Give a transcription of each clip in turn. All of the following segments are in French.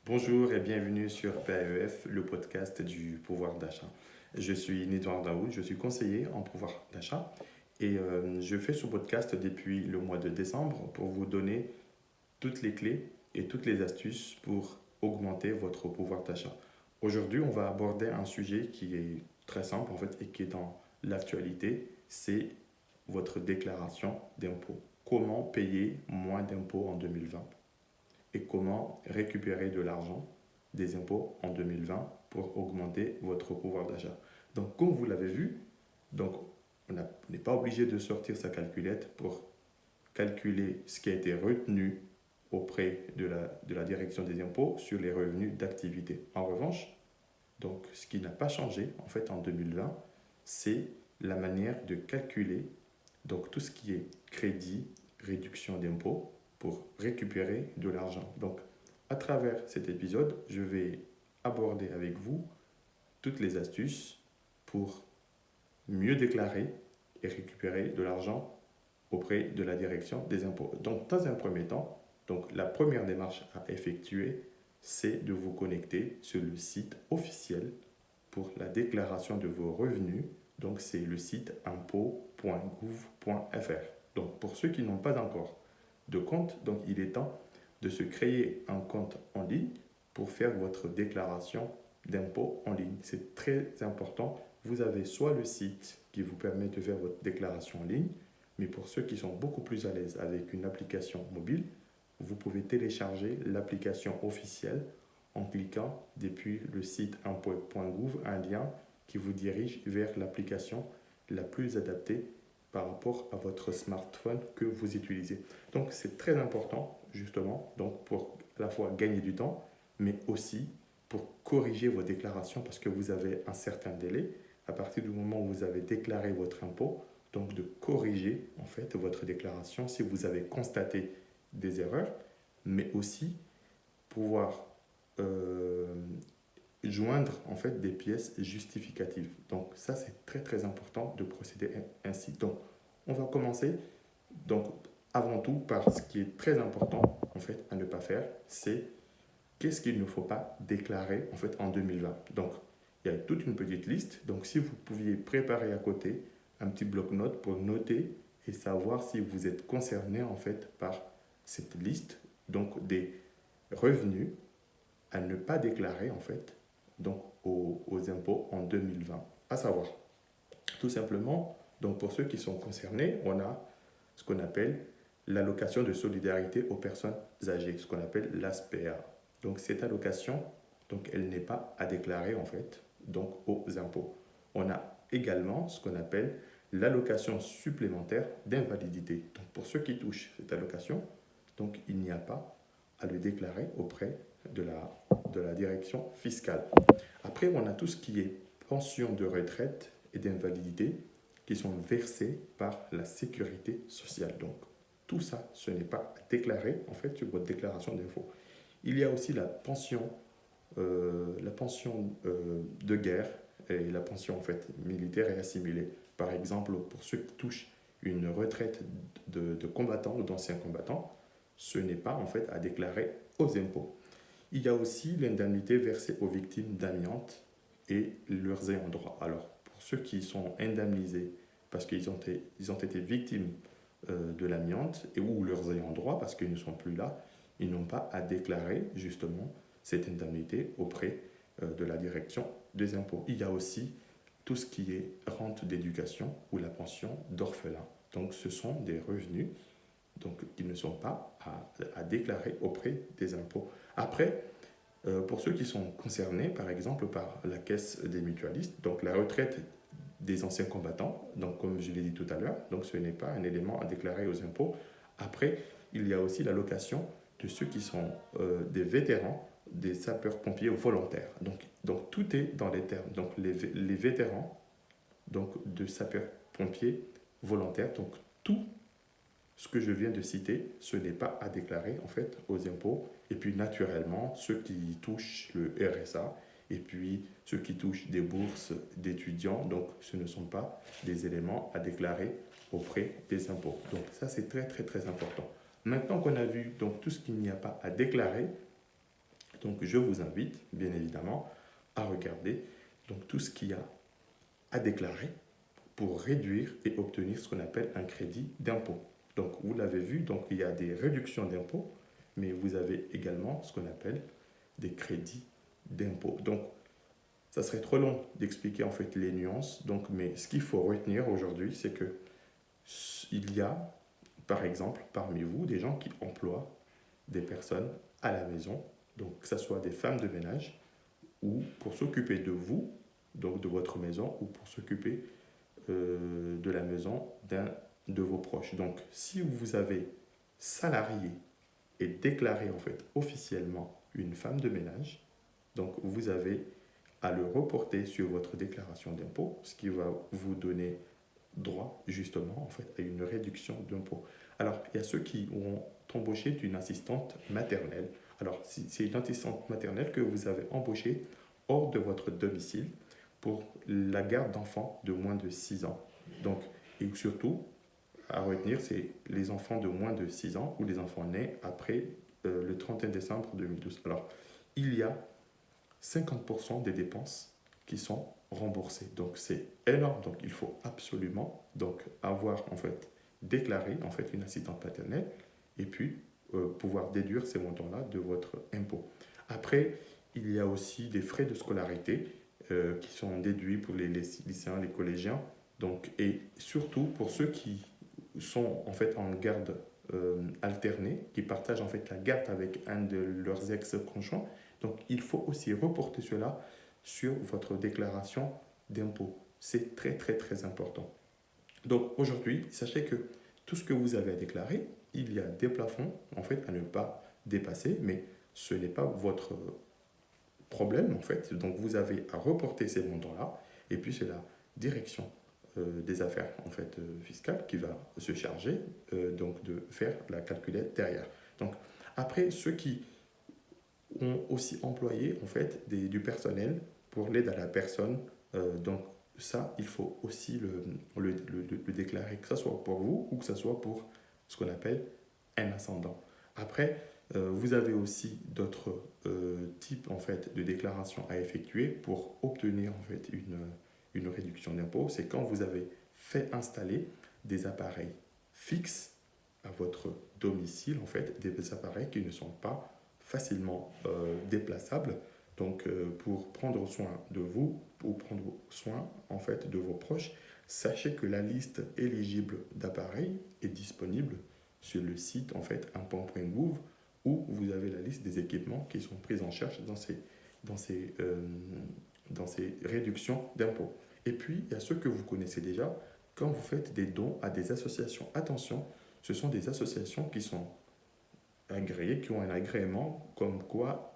Bonjour et bienvenue sur PAEF, le podcast du pouvoir d'achat. Je suis Nidouard Daoud, je suis conseiller en pouvoir d'achat et je fais ce podcast depuis le mois de décembre pour vous donner toutes les clés et toutes les astuces pour augmenter votre pouvoir d'achat. Aujourd'hui, on va aborder un sujet qui est très simple en fait et qui est dans l'actualité, c'est votre déclaration d'impôt. Comment payer moins d'impôts en 2020 et comment récupérer de l'argent des impôts en 2020 pour augmenter votre pouvoir d'achat. Donc, comme vous l'avez vu, donc, on n'est pas obligé de sortir sa calculette pour calculer ce qui a été retenu auprès de la direction des impôts sur les revenus d'activité. En revanche, donc, ce qui n'a pas changé en fait en 2020, c'est la manière de calculer donc tout ce qui est crédit, réduction d'impôts pour récupérer de l'argent. Donc, à travers cet épisode, je vais aborder avec vous toutes les astuces pour mieux déclarer et récupérer de l'argent auprès de la direction des impôts. Donc, dans un premier temps, donc, la première démarche à effectuer, c'est de vous connecter sur le site officiel pour la déclaration de vos revenus. Donc, c'est le site impôt.gouv.fr. Donc, pour ceux qui n'ont pas encore de compte, donc il est temps de se créer un compte en ligne pour faire votre déclaration d'impôt en ligne. C'est très important. Vous avez soit le site qui vous permet de faire votre déclaration en ligne, mais pour ceux qui sont beaucoup plus à l'aise avec une application mobile, vous pouvez télécharger l'application officielle en cliquant depuis le site impôt.gouv un lien qui vous dirige vers l'application la plus adaptée par rapport à votre smartphone que vous utilisez. Donc c'est très important justement donc pour à la fois gagner du temps, mais aussi pour corriger vos déclarations parce que vous avez un certain délai à partir du moment où vous avez déclaré votre impôt, donc de corriger en fait votre déclaration si vous avez constaté des erreurs, mais aussi pouvoir euh, joindre en fait des pièces justificatives. Donc ça c'est très très important de procéder ainsi. Donc on va commencer donc avant tout par ce qui est très important en fait à ne pas faire, c'est qu'est-ce qu'il ne faut pas déclarer en fait en 2020. Donc il y a toute une petite liste. Donc si vous pouviez préparer à côté un petit bloc-notes pour noter et savoir si vous êtes concerné en fait par cette liste donc des revenus à ne pas déclarer en fait donc aux impôts en 2020. À savoir, tout simplement, donc pour ceux qui sont concernés, on a ce qu'on appelle l'allocation de solidarité aux personnes âgées, ce qu'on appelle l'ASPA. Donc cette allocation, donc elle n'est pas à déclarer en fait donc aux impôts. On a également ce qu'on appelle l'allocation supplémentaire d'invalidité. Donc pour ceux qui touchent cette allocation, donc il n'y a pas à le déclarer auprès de la direction fiscale. Après, on a tout ce qui est pension de retraite et d'invalidité qui sont versés par la sécurité sociale. Donc, tout ça, ce n'est pas déclaré en fait sur votre déclaration d'impôt. Il y a aussi la pension de guerre et la pension en fait militaire et assimilée. Par exemple, pour ceux qui touchent une retraite de combattants ou d'anciens combattants, ce n'est pas en fait à déclarer aux impôts. Il y a aussi l'indemnité versée aux victimes d'amiante et leurs ayants droit. Alors, pour ceux qui sont indemnisés parce qu'ils ont été victimes de l'amiante et ou leurs ayants droit parce qu'ils ne sont plus là, ils n'ont pas à déclarer justement cette indemnité auprès de la direction des impôts. Il y a aussi tout ce qui est rente d'éducation ou la pension d'orphelin. Donc, ce sont des revenus donc, qui ne sont pas à déclarer auprès des impôts. Après, pour ceux qui sont concernés, par exemple, par la caisse des mutualistes, donc la retraite des anciens combattants, donc comme je l'ai dit tout à l'heure, donc ce n'est pas un élément à déclarer aux impôts. Après, il y a aussi l'allocation de ceux qui sont des vétérans, des sapeurs-pompiers volontaires. Donc tout est dans les termes. Donc les vétérans donc, de sapeurs-pompiers volontaires, donc tout ce que je viens de citer, ce n'est pas à déclarer en fait aux impôts. Et puis naturellement, ceux qui touchent le RSA et puis ceux qui touchent des bourses d'étudiants, donc ce ne sont pas des éléments à déclarer auprès des impôts. Donc ça c'est très très très important. Maintenant qu'on a vu donc tout ce qu'il n'y a pas à déclarer, Donc je vous invite bien évidemment à regarder donc, tout ce qu'il y a à déclarer pour réduire et obtenir ce qu'on appelle un crédit d'impôt. Donc vous l'avez vu, donc il y a des réductions d'impôts, mais vous avez également ce qu'on appelle des crédits d'impôt. Donc ça serait trop long d'expliquer en fait les nuances, donc, mais ce qu'il faut retenir aujourd'hui, c'est que il y a, par exemple, parmi vous, des gens qui emploient des personnes à la maison, donc que ce soit des femmes de ménage, ou pour s'occuper de vous, donc de votre maison, ou pour s'occuper de la maison d'un de vos proches. Donc, si vous avez salarié et déclaré en fait officiellement une femme de ménage, donc vous avez à le reporter sur votre déclaration d'impôt, ce qui va vous donner droit justement en fait à une réduction d'impôt. Alors, il y a ceux qui ont embauché une assistante maternelle. Alors, c'est une assistante maternelle que vous avez embauchée hors de votre domicile pour la garde d'enfants de moins de 6 ans. Donc, et surtout, à retenir, c'est les enfants de moins de 6 ans ou les enfants nés après le 31 décembre 2012. Alors, il y a 50% des dépenses qui sont remboursées. Donc, c'est énorme. Donc, il faut absolument donc, avoir en fait déclaré en fait une assistante maternelle et puis pouvoir déduire ces montants-là de votre impôt. Après, il y a aussi des frais de scolarité qui sont déduits pour les lycéens, les collégiens. Donc, et surtout pour ceux qui sont en fait en garde alternée, qui partagent en fait la garde avec un de leurs ex-conjoints. Donc, il faut aussi reporter cela sur votre déclaration d'impôt. C'est très, très, très important. Donc, aujourd'hui, sachez que tout ce que vous avez à déclarer, il y a des plafonds en fait à ne pas dépasser, mais ce n'est pas votre problème en fait. Donc, vous avez à reporter ces montants-là, et puis c'est la direction des affaires en fait fiscales qui va se charger donc de faire la calculette derrière. Donc, après, ceux qui ont aussi employé en fait du personnel pour l'aide à la personne. Donc ça, il faut aussi le déclarer, que ce soit pour vous ou que ce soit pour ce qu'on appelle un ascendant. Après, vous avez aussi d'autres types en fait de déclarations à effectuer pour obtenir en fait une réduction d'impôt. C'est quand vous avez fait installer des appareils fixes à votre domicile, en fait, des appareils qui ne sont pas facilement déplaçables. Donc, pour prendre soin de vous, pour prendre soin en fait de vos proches, sachez que la liste éligible d'appareils est disponible sur le site en fait impôt.gouv où vous avez la liste des équipements qui sont pris en charge dans ces réductions d'impôts. Et puis, il y a ceux que vous connaissez déjà, quand vous faites des dons à des associations. Attention, ce sont des associations qui sont agréées, qui ont un agrément comme quoi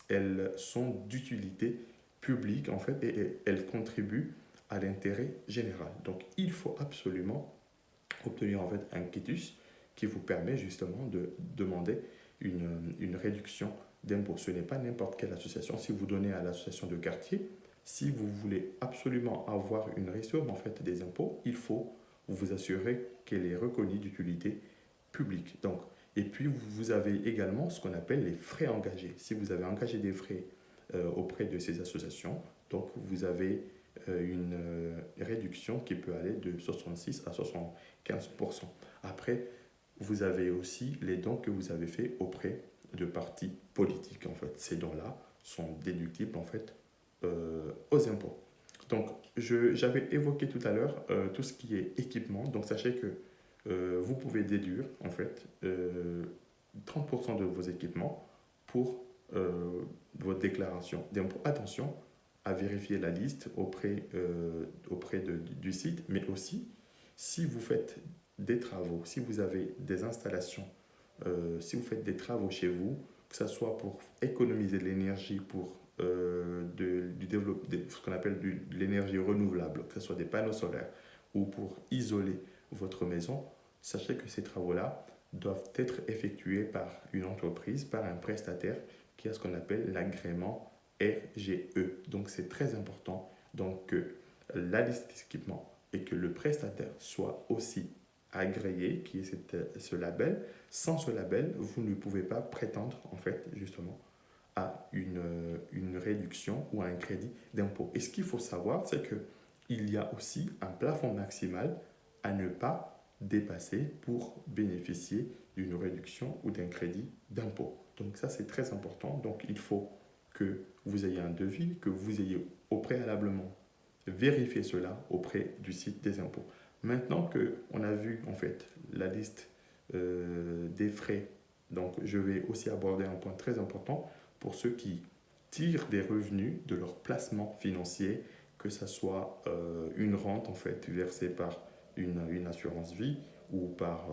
elles sont d'utilité publique en fait et elles contribuent à l'intérêt général. Donc il faut absolument obtenir en fait un quitus qui vous permet justement de demander une réduction d'impôt. Ce n'est pas n'importe quelle association. Si vous donnez à l'association de quartier, si vous voulez absolument avoir une réduction en fait des impôts, il faut vous assurer qu'elle est reconnue d'utilité publique. Donc, et puis vous avez également ce qu'on appelle les frais engagés. Si vous avez engagé des frais auprès de ces associations, donc vous avez une réduction qui peut aller de 66 à 75%. Après, vous avez aussi les dons que vous avez faits auprès de partis politiques. En fait, ces dons-là sont déductibles en fait aux impôts. Donc, j'avais évoqué tout à l'heure tout ce qui est équipement. Donc, sachez que vous pouvez déduire en fait 30% de vos équipements pour votre déclaration d'impôt. Attention à vérifier la liste auprès du site, mais aussi si vous faites des travaux, si vous avez des installations, si vous faites des travaux chez vous, que ce soit pour économiser de l'énergie, pour ce qu'on appelle de l'énergie renouvelable, que ce soit des panneaux solaires, ou pour isoler votre maison, sachez que ces travaux-là doivent être effectués par une entreprise, par un prestataire qui a ce qu'on appelle l'agrément RGE. Donc c'est très important donc, que la liste d'équipements et que le prestataire soit aussi agréé, qui est ce label. Sans ce label, vous ne pouvez pas prétendre en fait justement à une réduction ou à un crédit d'impôt. Et ce qu'il faut savoir, c'est qu'il y a aussi un plafond maximal à ne pas dépasser pour bénéficier d'une réduction ou d'un crédit d'impôt. Donc ça, c'est très important. Donc il faut que vous ayez un devis, que vous ayez au préalablement vérifié cela auprès du site des impôts. Maintenant qu'on a vu en fait la liste des frais, donc je vais aussi aborder un point très important pour ceux qui tirent des revenus de leur placement financier, que ce soit une rente en fait versée par une assurance vie ou par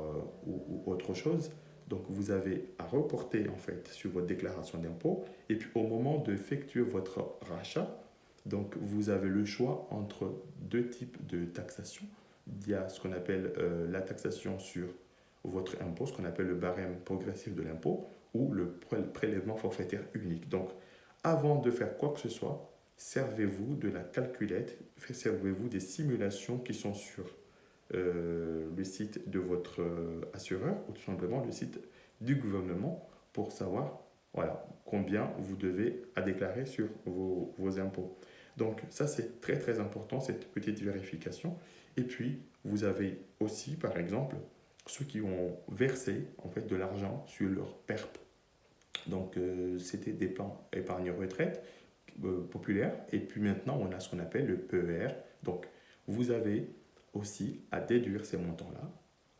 ou autre chose. Donc vous avez à reporter en fait sur votre déclaration d'impôt et puis au moment d'effectuer votre rachat, donc vous avez le choix entre deux types de taxation. Il y a ce qu'on appelle la taxation sur votre impôt, ce qu'on appelle le barème progressif de l'impôt ou le prélèvement forfaitaire unique. Donc avant de faire quoi que ce soit, servez-vous de la calculette, servez-vous des simulations qui sont sur le site de votre assureur ou tout simplement le site du gouvernement pour savoir voilà, combien vous devez à déclarer sur vos impôts. Donc ça c'est très très important cette petite vérification. Et puis vous avez aussi par exemple ceux qui ont versé en fait de l'argent sur leur PERP. Donc c'était des plans épargne retraite populaires et puis maintenant on a ce qu'on appelle le PER. Donc vous avez aussi à déduire ces montants-là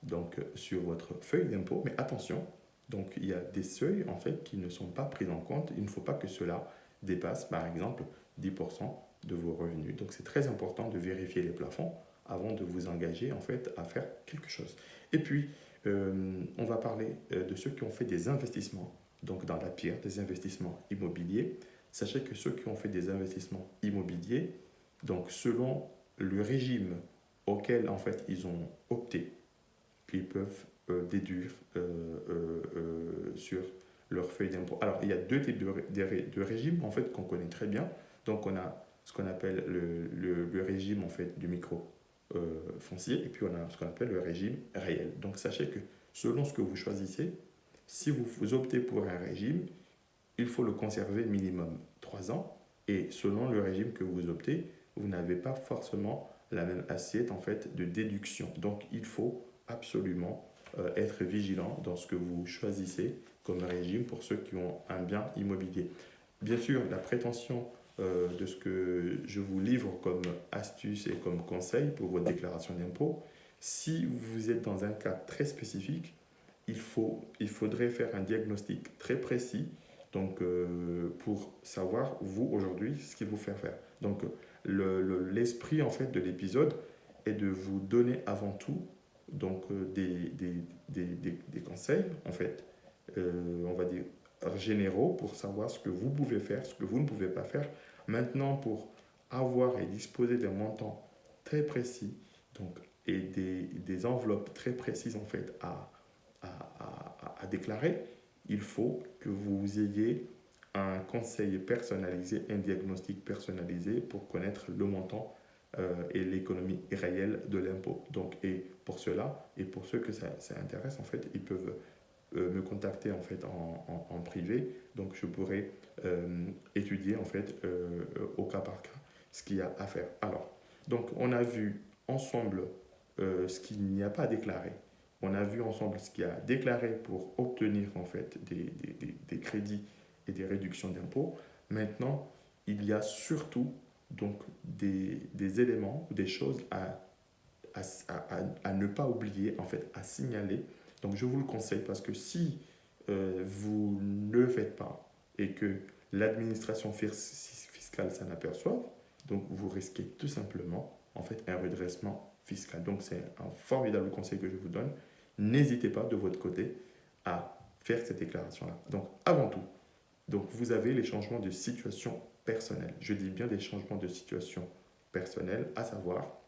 donc sur votre feuille d'impôt, mais attention, donc il y a des seuils en fait qui ne sont pas pris en compte. Il ne faut pas que cela dépasse par exemple 10% de vos revenus. Donc c'est très important de vérifier les plafonds avant de vous engager en fait à faire quelque chose. Et puis on va parler de ceux qui ont fait des investissements, donc dans la pierre, des investissements immobiliers. Sachez que ceux qui ont fait des investissements immobiliers, donc selon le régime auquel en fait ils ont opté, ils peuvent déduire sur leur feuille d'impôt. Alors il y a deux types de régimes en fait qu'on connaît très bien. Donc on a ce qu'on appelle le régime en fait du micro foncier et puis on a ce qu'on appelle le régime réel. Donc sachez que selon ce que vous choisissez, si vous optez pour un régime, il faut le conserver minimum 3 ans et selon le régime que vous optez, vous n'avez pas forcément la même assiette en fait de déduction. Donc il faut absolument être vigilant dans ce que vous choisissez comme régime pour ceux qui ont un bien immobilier. Bien sûr, la prétention de ce que je vous livre comme astuce et comme conseil pour votre déclaration d'impôt, si vous êtes dans un cas très spécifique, il faudrait faire un diagnostic très précis donc, pour savoir, vous, aujourd'hui, ce qu'il vous fait faire. Donc, l'esprit, en fait, de l'épisode est de vous donner avant tout donc, des conseils, en fait, on va dire, généraux pour savoir ce que vous pouvez faire, ce que vous ne pouvez pas faire. Maintenant, pour avoir et disposer d'un montant très précis donc, et des enveloppes très précises, en fait, à déclarer, il faut que vous ayez un conseil personnalisé, un diagnostic personnalisé pour connaître le montant et l'économie réelle de l'impôt. Donc, et pour cela, et pour ceux que ça intéresse, en fait, ils peuvent me contacter en fait en privé. Donc, je pourrais étudier en fait au cas par cas ce qu'il y a à faire. Alors, donc, on a vu ensemble ce qu'il n'y a pas à déclarer. On a vu ensemble ce qu'il y a à déclarer pour obtenir en fait des crédits et des réductions d'impôts. Maintenant, il y a surtout donc des éléments, des choses à ne pas oublier, en fait, à signaler. Donc je vous le conseille parce que si vous ne le faites pas et que l'administration fiscale s'en aperçoive, donc vous risquez tout simplement en fait un redressement fiscal. Donc c'est un formidable conseil que je vous donne. N'hésitez pas de votre côté à faire cette déclaration-là. Donc avant tout, donc vous avez les changements de situation personnelle. Je dis bien des changements de situation personnelle, à savoir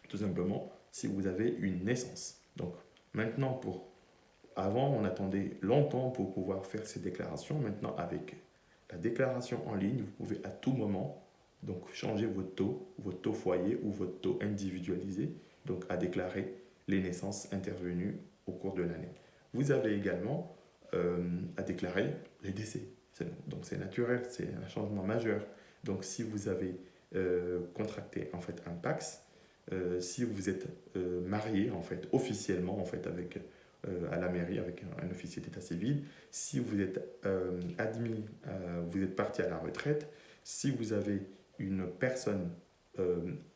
tout simplement si vous avez une naissance. Donc maintenant, avant, on attendait longtemps pour pouvoir faire ces déclarations. Maintenant, avec la déclaration en ligne, vous pouvez à tout moment donc changer votre taux foyer ou votre taux individualisé, donc à déclarer les naissances intervenues au cours de l'année. Vous avez également à déclarer les décès. Donc c'est naturel, c'est un changement majeur. Donc si vous avez contracté en fait un PACS, si vous êtes marié en fait officiellement en fait avec à la mairie avec un officier d'état civil, si vous êtes admis, vous êtes parti à la retraite, si vous avez une personne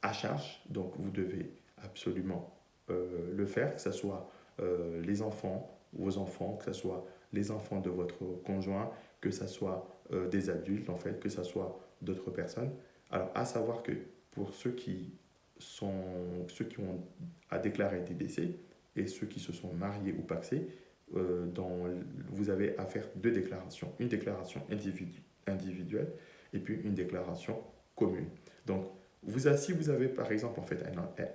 à charge, donc vous devez absolument le faire, que ce soit les enfants, vos enfants, que ce soit les enfants de votre conjoint, que ce soit des adultes en fait, que ce soit d'autres personnes. Alors à savoir que pour ceux qui ont à déclarer des décès et ceux qui se sont mariés ou pacsés, vous avez à faire deux déclarations, une déclaration individuelle et puis une déclaration commune. Donc si vous avez par exemple en fait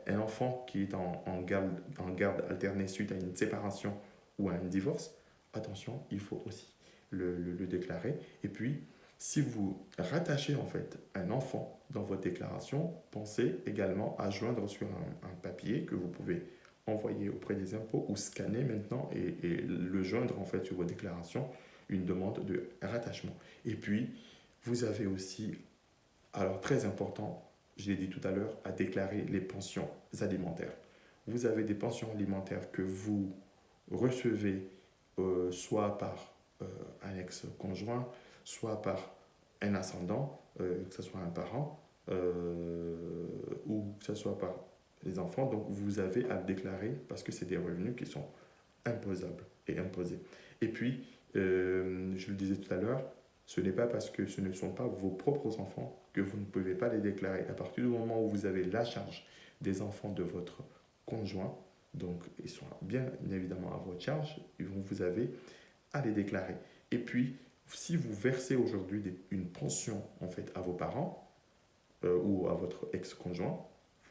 un enfant qui est en garde alternée suite à une séparation ou à un divorce, attention, il faut aussi le déclarer. Et puis, si vous rattachez en fait un enfant dans votre déclaration, pensez également à joindre sur un papier que vous pouvez envoyer auprès des impôts ou scanner maintenant et le joindre en fait sur vos déclarations, une demande de rattachement. Et puis, vous avez aussi, alors très important, je l'ai dit tout à l'heure, à déclarer les pensions alimentaires. Vous avez des pensions alimentaires que vous recevez soit par un ex-conjoint, soit par un ascendant, que ce soit un parent, ou que ce soit par les enfants. Donc vous avez à le déclarer parce que c'est des revenus qui sont imposables et imposés. Et puis, je le disais tout à l'heure, ce n'est pas parce que ce ne sont pas vos propres enfants que vous ne pouvez pas les déclarer. À partir du moment où vous avez la charge des enfants de votre conjoint, donc ils sont bien évidemment à votre charge, vous avez à les déclarer. Et puis, si vous versez aujourd'hui une pension en fait à vos parents ou à votre ex-conjoint,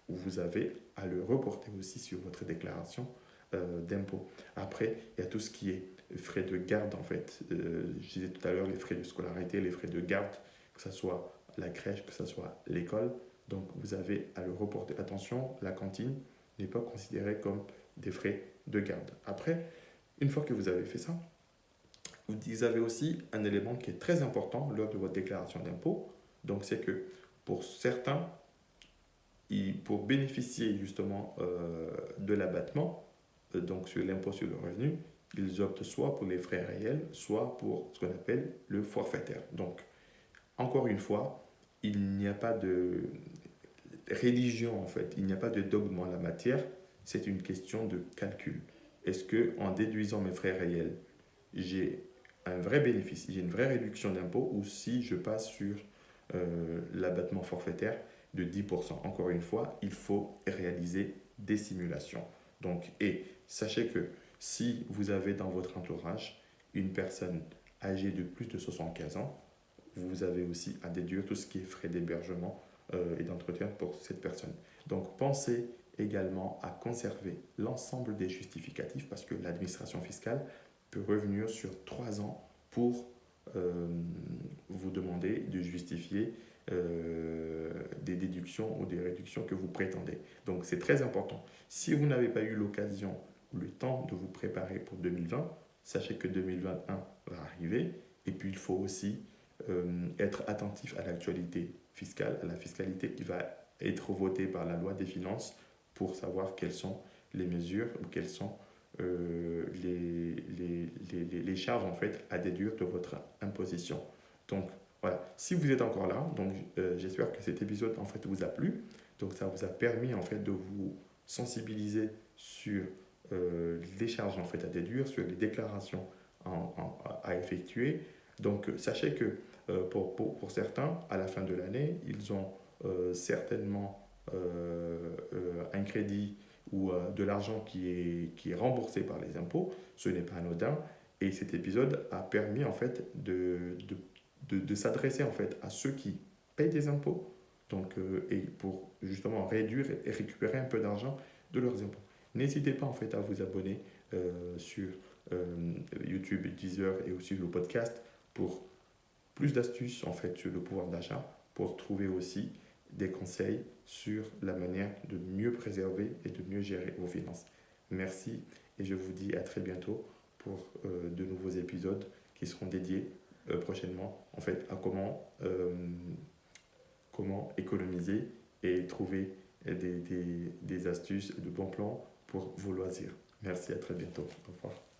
vous avez à le reporter aussi sur votre déclaration d'impôt. Après, il y a tout ce qui est frais de garde en fait. Je disais tout à l'heure les frais de scolarité, les frais de garde, que ce soit la crèche, que ce soit l'école. Donc vous avez à le reporter. Attention, la cantine n'est pas considérée comme des frais de garde. Après, une fois que vous avez fait ça, vous avez aussi un élément qui est très important lors de votre déclaration d'impôt. Donc c'est que pour certains, pour bénéficier justement de l'abattement, donc sur l'impôt sur le revenu, ils optent soit pour les frais réels, soit pour ce qu'on appelle le forfaitaire. Donc, encore une fois, il n'y a pas de religion en fait, il n'y a pas de dogme en la matière, c'est une question de calcul. Est-ce que en déduisant mes frais réels, j'ai un vrai bénéfice, j'ai une vraie réduction d'impôt, ou si je passe sur l'abattement forfaitaire de 10%. Encore une fois, il faut réaliser des simulations. Donc, et sachez que si vous avez dans votre entourage une personne âgée de plus de 75 ans, vous avez aussi à déduire tout ce qui est frais d'hébergement et d'entretien pour cette personne. Donc, pensez également à conserver l'ensemble des justificatifs parce que l'administration fiscale peut revenir sur 3 ans pour vous demander de justifier des déductions ou des réductions que vous prétendez. Donc c'est très important. Si vous n'avez pas eu l'occasion ou le temps de vous préparer pour 2020, sachez que 2021 va arriver et puis il faut aussi être attentif à l'actualité fiscale, à la fiscalité qui va être votée par la loi des finances pour savoir quelles sont les mesures ou quelles sont les charges en fait à déduire de votre imposition. Donc voilà, si vous êtes encore là, donc j'espère que cet épisode en fait vous a plu. Donc ça vous a permis en fait de vous sensibiliser sur les charges en fait à déduire, sur les déclarations à effectuer. Donc sachez que pour certains, à la fin de l'année, ils ont certainement un crédit ou de l'argent qui est remboursé par les impôts. Ce n'est pas anodin. Et cet épisode a permis en fait de s'adresser en fait à ceux qui payent des impôts, donc, et pour justement réduire et récupérer un peu d'argent de leurs impôts. N'hésitez pas en fait à vous abonner sur YouTube, Deezer et aussi le podcast pour plus d'astuces en fait sur le pouvoir d'achat, pour trouver aussi des conseils sur la manière de mieux préserver et de mieux gérer vos finances. Merci et je vous dis à très bientôt pour de nouveaux épisodes qui seront dédiés prochainement en fait à comment économiser et trouver des astuces, de bons plans pour vos loisirs. Merci, à très bientôt. Au revoir.